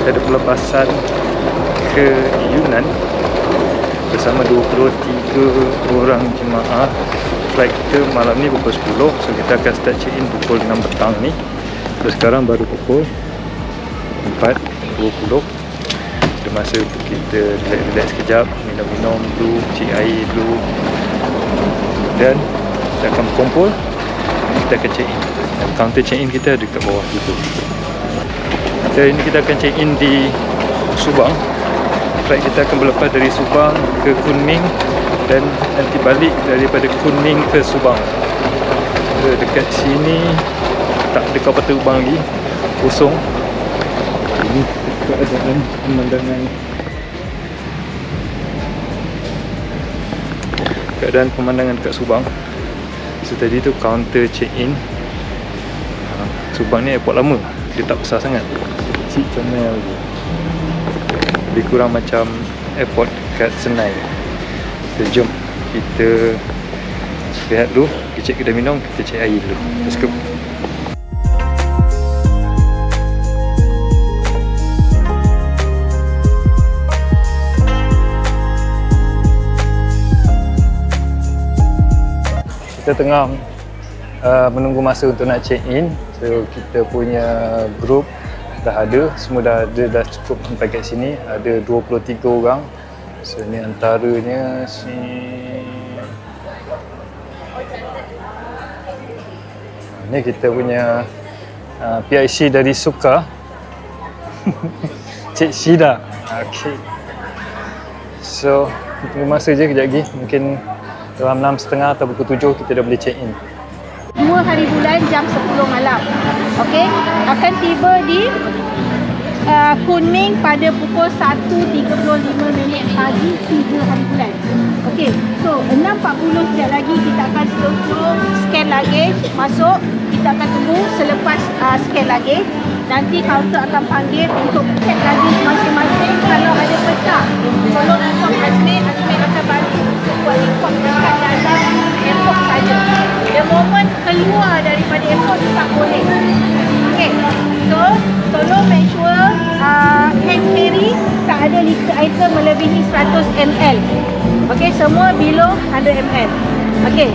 kita ada pelepasan ke Yunan bersama 23 orang jemaah. Flight kita malam ni pukul 10. So kita akan start check in pukul 6 petang ni. So sekarang baru pukul 4.20. Ada masa untuk kita relax sekejap, minum-minum dulu, cek air dulu. Dan kita akan berkumpul, kita akan check in. Dan kaunter check in kita ada kat bawah situ. Hari ini kita akan check in di Subang. Flight kita akan berlepas dari Subang ke Kunming dan nanti balik daripada Kunming ke Subang. Dekat sini tak ada kapal terbang lagi, kosong. Ini keadaan pemandangan dekat Subang. So tadi tu counter check in. Subang ni airport lama, dia tak besar sangat, kecil comel je. Lebih kurang macam airport kat Senai. So jom kita lihat dulu, kita cek kedai minum, kita cek air dulu. Let's go. Kita tengah menunggu masa untuk nak check in. So kita punya group dah ada, semua dah ada, dah cukup sampai kat sini. Ada 23 orang. So ni antaranya ni kita punya PIC dari Suka. Cik Syida. Okay. So tunggu masa je kejap lagi. Mungkin dalam 6.30 atau pukul 7 kita dah boleh check in. 2 hari bulan jam 10 malam. Okey, akan tiba di Kunming pada pukul 1.35 pagi 3 hari bulan. Okey, so 6.40 sekejap lagi kita akan slow scan luggage masuk. Kita akan tunggu selepas scan luggage. Nanti kaunter akan panggil untuk check luggage masing-masing. Kalau ada pecah, tolong inform admin akan bantu untuk buat report dekat dalam airport saja. The moment keluar daripada airport tak boleh. Okay, so tolong make sure hand carry tak ada liquor item melebihi 100 ml. Okay, semua below 100 ml. Okay.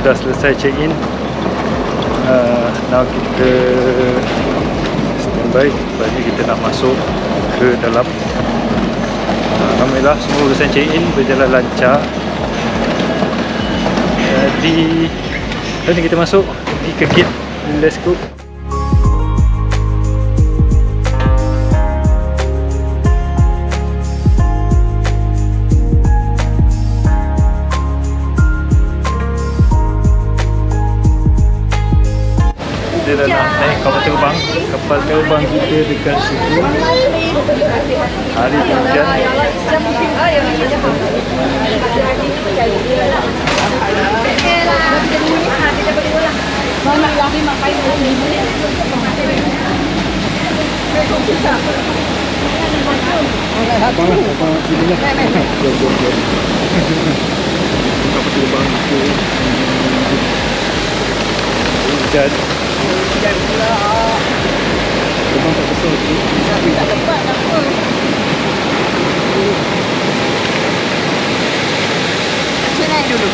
Dah selesai check in. Now kita standby, sebabnya kita nak masuk ke dalam. Alhamdulillah semua urusan check in berjalan lancar. Jadi kita masuk pergi ke gate. Let's go. Kita dah nak naik kapal terbang. Kapal terbang kita dekat situ. Hari hujan. Kapal terbang itu hujan. Dan pula terbang tak besar tu. Tapi tak lebat apa. Cik naik dulu.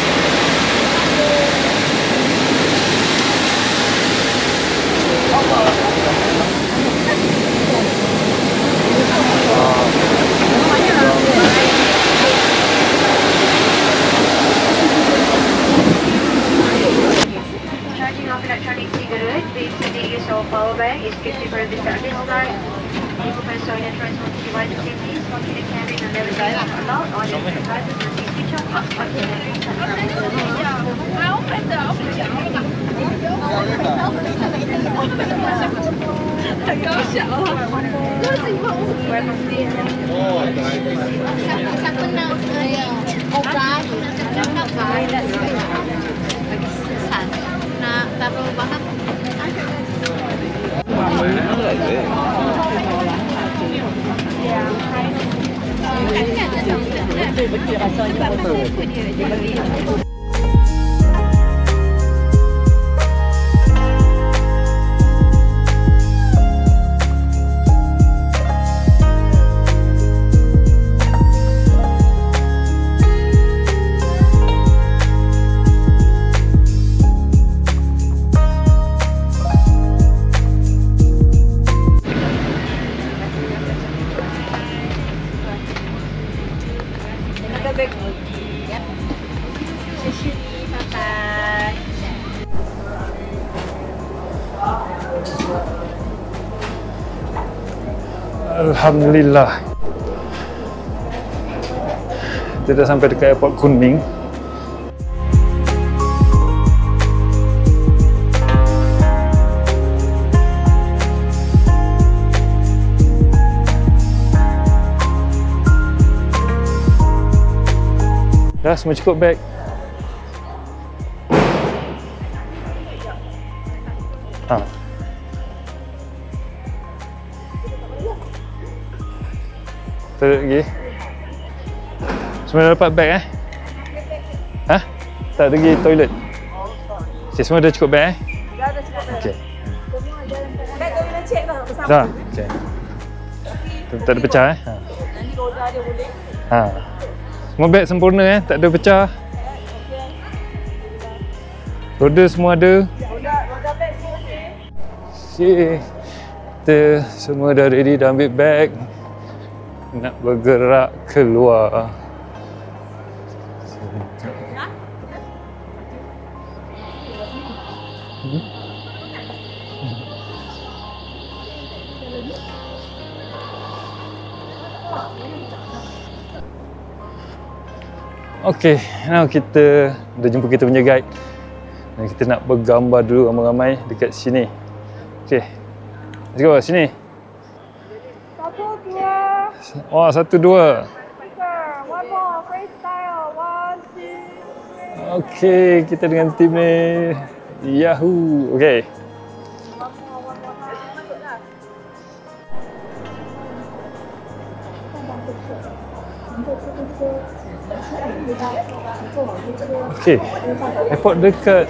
Charging of electronic cigarette based on the use of power bank is strictly prohibited at this time. Movement of electronic devices safety, smoking and carrying on every side are allowed on the devices and switch off on the Siapa nak obrak, nak buy, lagi susah. Nak taruh bahan. Alhamdulillah. Kita dah sampai dekat airport Kunming. Dah semua cukup beg. Ha. Terus lagi. Semua dah dapat beg Ha? Tak pergi toilet? Okay, semua dah cukup beg Dah cukup. Okay. Beg kau kena check dah bersama. Dah? Okay. Tak ada pecah Ha. Nanti roda dia boleh. Ha. Semua beg sempurna tak ada pecah. Roda semua ada. Roda beg semua okey. Okay. Kita semua dah ready, dah ambil beg. Nak bergerak keluar. Okay, now kita dah jumpa kita punya guide. Dan kita nak bergambar dulu ramai-ramai dekat sini. Okay, let's go sini. 1, 2. Oh, 1, 2. One more freestyle. 1, 2. Okay, kita dengan tim ni. Yahoo. Okay. Okay, airport dekat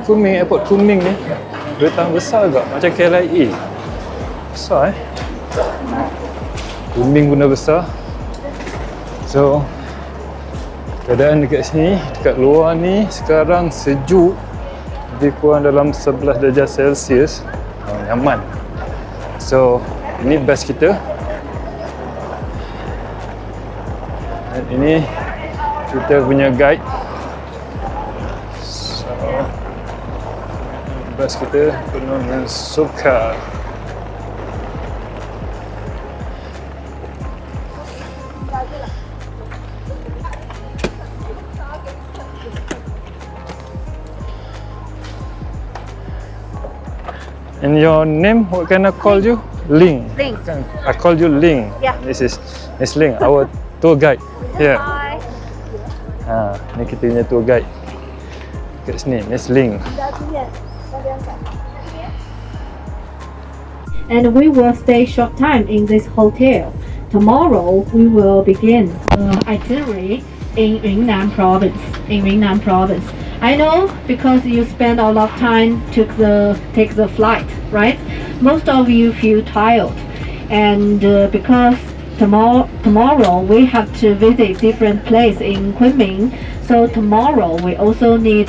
Kunming, airport Kunming ni bertang besar agak macam KLIA. Besar Kunming guna besar. So keadaan dekat sini, dekat luar ni sekarang sejuk, lebih kurang dalam 11 darjah Celsius. Nyaman. So ini bas kita. Dan ini kita punya guide. So, bas kita penuh dengan suka. And your name, what can I call you? Ling. Ling. I call you Ling. Yeah. This is Miss Ling, our tour guide here. Hi. Ni kita punya tour guide. Kat sini, Miss Ling. And we will stay short time in this hotel. Tomorrow we will begin itinerary in Yunnan province. I know because you spend a lot of time take the flight, right? Most of you feel tired, and because tomorrow we have to visit different place in Kunming, so tomorrow we also need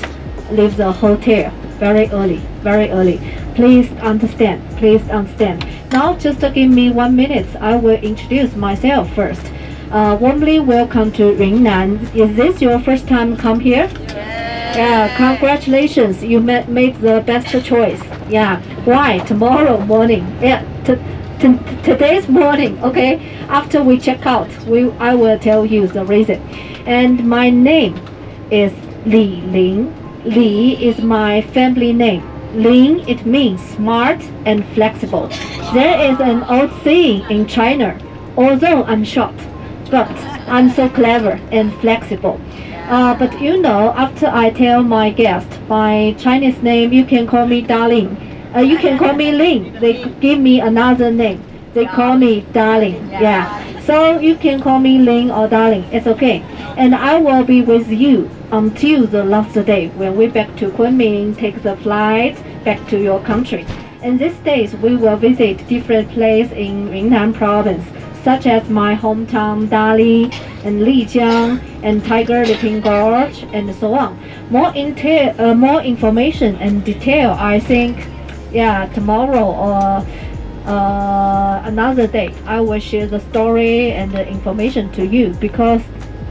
leave the hotel very early. Please understand. Now just give me 1 minute. I will introduce myself first. Warmly welcome to Yunnan. Is this your first time come here? Yeah, congratulations. You made the best choice. Yeah. Why? Tomorrow morning. Yeah. Today's morning. Okay. After we check out, I will tell you the reason. And my name is Li Ling. Li is my family name. Lean, it means smart and flexible. There is an old saying in China, although I'm short, but I'm so clever and flexible. But you know, after I tell my guest my Chinese name, you can call me darling. You can call me Ling. They give me another name. They call me darling. Yeah. So you can call me Ling or darling. It's okay. And I will be with you until the last day when we back to Kunming, take the flight back to your country. In these days, we will visit different places in Yunnan province, such as my hometown Dali and Lijiang and Tiger Leaping Gorge and so on. More information and detail, I think, tomorrow or another day, I will share the story and the information to you because,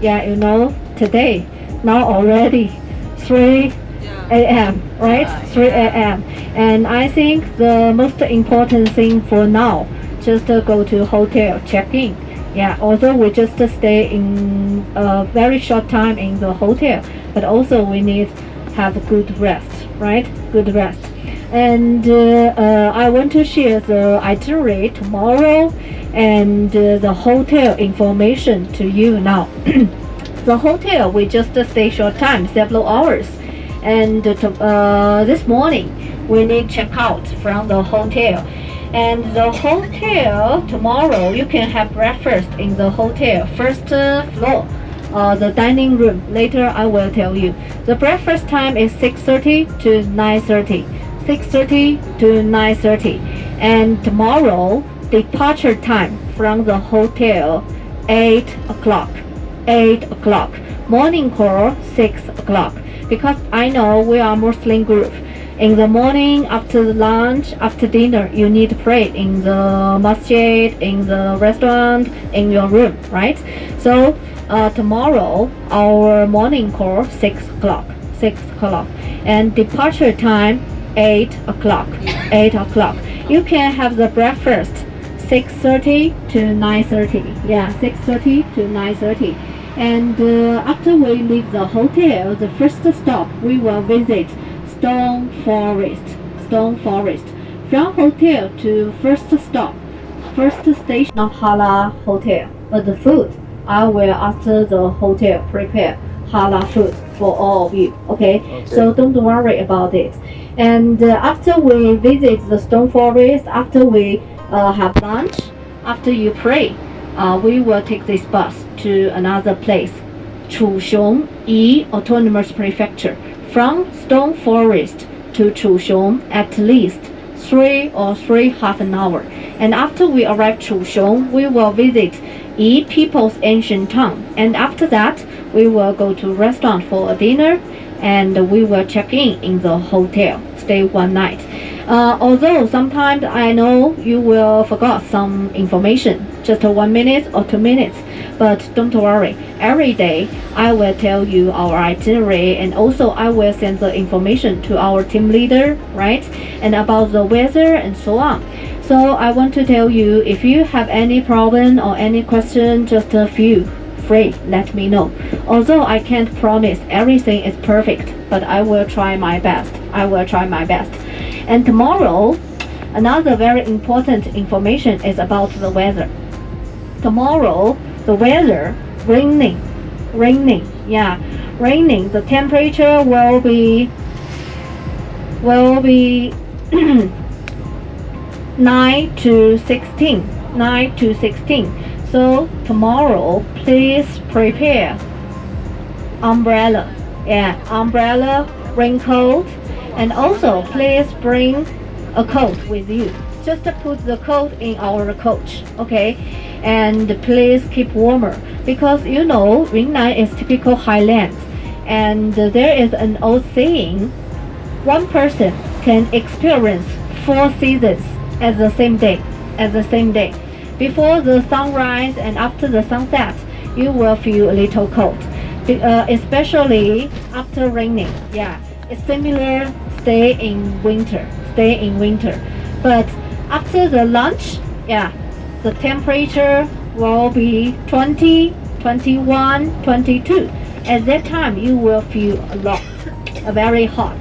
today, now already 3 a.m., right? 3 a.m. And I think the most important thing for now, just go to hotel, check in. Yeah, although we just stay in a very short time in the hotel, but also we need have good rest, right? Good rest. And I want to share the itinerary tomorrow and the hotel information to you now. The hotel, we just stay short time, several hours. And this morning, we need check out from the hotel. And the hotel, tomorrow, you can have breakfast in the hotel, first floor, the dining room. Later, I will tell you. The breakfast time is 6:30 to 9:30. 6:30 to 9:30. And tomorrow, departure time from the hotel, 8 o'clock. 8 o'clock. Morning call, 6 o'clock. Because I know we are Muslim group. In the morning, after lunch, after dinner, you need to pray in the masjid, in the restaurant, in your room, right? So tomorrow, our morning call, 6 o'clock. 6 o'clock. And departure time, 8 o'clock. 8 o'clock. You can have the breakfast 6:30 to 9:30. Yeah, 6:30 to 9:30. And after we leave the hotel, the first stop we will visit Stone Forest. Stone Forest. From hotel to first stop, first station of Halal Hotel. But the food, I will after the hotel prepare halal food for all of you. Okay? So don't worry about it. And after we visit the Stone Forest, after we have lunch, after you pray, we will take this bus to another place, Chuxiong Yi Autonomous Prefecture. From Stone Forest to Chuxiong, at least 3 or 3.5 hours. And after we arrive Chuxiong, we will visit Yi People's Ancient Town. And after that, we will go to restaurant for a dinner, and we will check in the hotel, stay one night. Although sometimes I know you will forget some information, just 1 minute or 2 minutes, but don't worry. Every day I will tell you our itinerary, and also I will send the information to our team leader, right? And about the weather and so on. So I want to tell you, if you have any problem or any question, just feel free, let me know. Although I can't promise everything is perfect, but I will try my best. I will try my best. And tomorrow, another very important information is about the weather. Tomorrow, the weather, raining, yeah, raining. The temperature will be 9 to 16, 9 to 16. So tomorrow, please prepare umbrella, umbrella, raincoat, and also please bring a coat with you. Just put the coat in our coach, okay? And please keep warmer, because you know Yunnan is typical highland, and there is an old saying: one person can experience 4 seasons at the same day. At the same day, before the sunrise and after the sunset, you will feel a little cold, especially after raining. Yeah, it's similar. Stay in winter. But after the lunch, the temperature will be 20, 21, 22. At that time, you will feel very hot.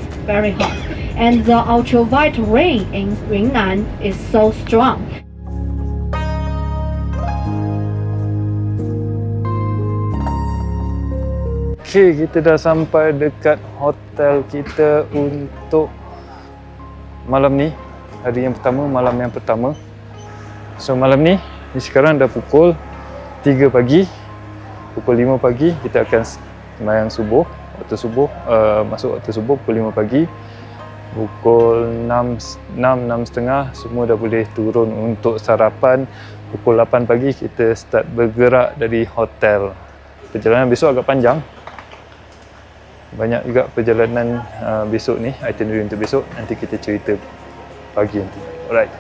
and the ultraviolet rain in Yunnan is so strong. Okay, kita dah sampai dekat hotel kita untuk malam ni. Hari yang pertama, malam yang pertama. So malam ni sekarang dah pukul 3 pagi. Pukul 5 pagi kita akan sembahyang subuh. Waktu subuh, masuk waktu subuh pukul 5 pagi. Pukul 6.30 semua dah boleh turun untuk sarapan. Pukul 8 pagi kita start bergerak dari hotel. Perjalanan besok agak panjang. Banyak juga perjalanan besok ni, itinerary untuk besok. Nanti kita cerita pagi nanti. Alright.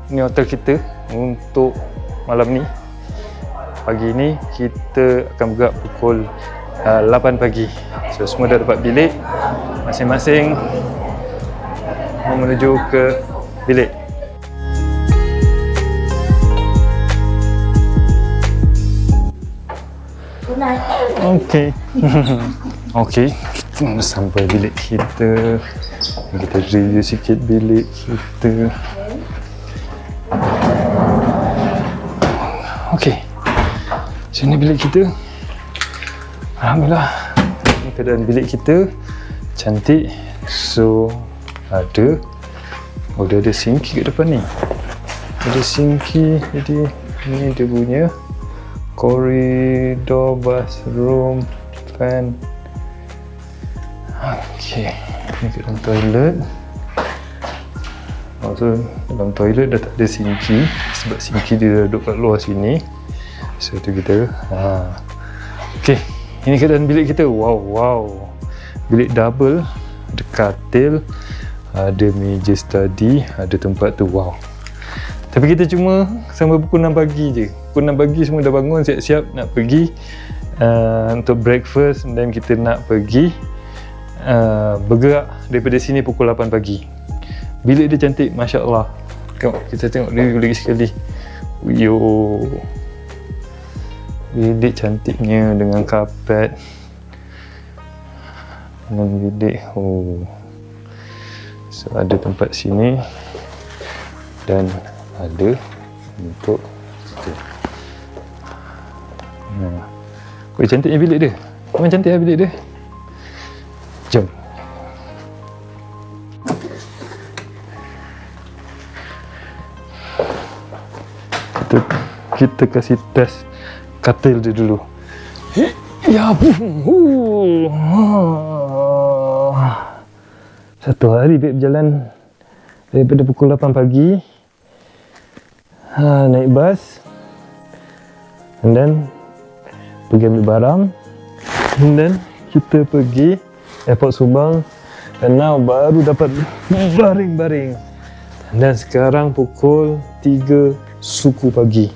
Ini hotel kita untuk malam ni. Pagi ni kita akan bergerak pukul 8 pagi. So semua dah dapat bilik. Masing-masing menuju ke bilik. Okey. Okey, kita sampai bilik kita. Kita review sikit bilik kita. Okey. Sini bilik kita. Alhamdulillah. Ini keadaan bilik kita. Cantik. So ada. Oh, dia ada sinki kat depan ni. Ada sinki. Jadi ni dia punya koridor, bathroom, fan. Okey. Ni kat dalam toilet. Oh, so dalam toilet dah tak ada sinki sebab sinki dia duduk kat luar sini. So tu kita. Okey, ini keadaan bilik kita. Wow. Bilik double, ada katil, ada meja study, ada tempat tu. Wow. Tapi kita cuma sampai pukul 6 pagi je. Pukul 6 pagi semua dah bangun, siap-siap nak pergi untuk breakfast, dan kita nak pergi bergerak daripada sini pukul 8 pagi. Bilik dia cantik, masya-Allah. Kita tengok review lagi sekali. Yo. Bilik cantiknya dengan kapet. Dengan bilik. Oh. So ada tempat sini dan ada untuk situ. Cantiknya bilik dia. Memang cantik lah bilik dia. Jom. Kita kasih test katil dia dulu. Ya, satu hari dia berjalan daripada pukul 8 pagi, naik bas, and then pergi ambil barang, and then kita pergi airport Subang, dan now baru dapat baring-baring. Dan sekarang pukul 3 suku pagi.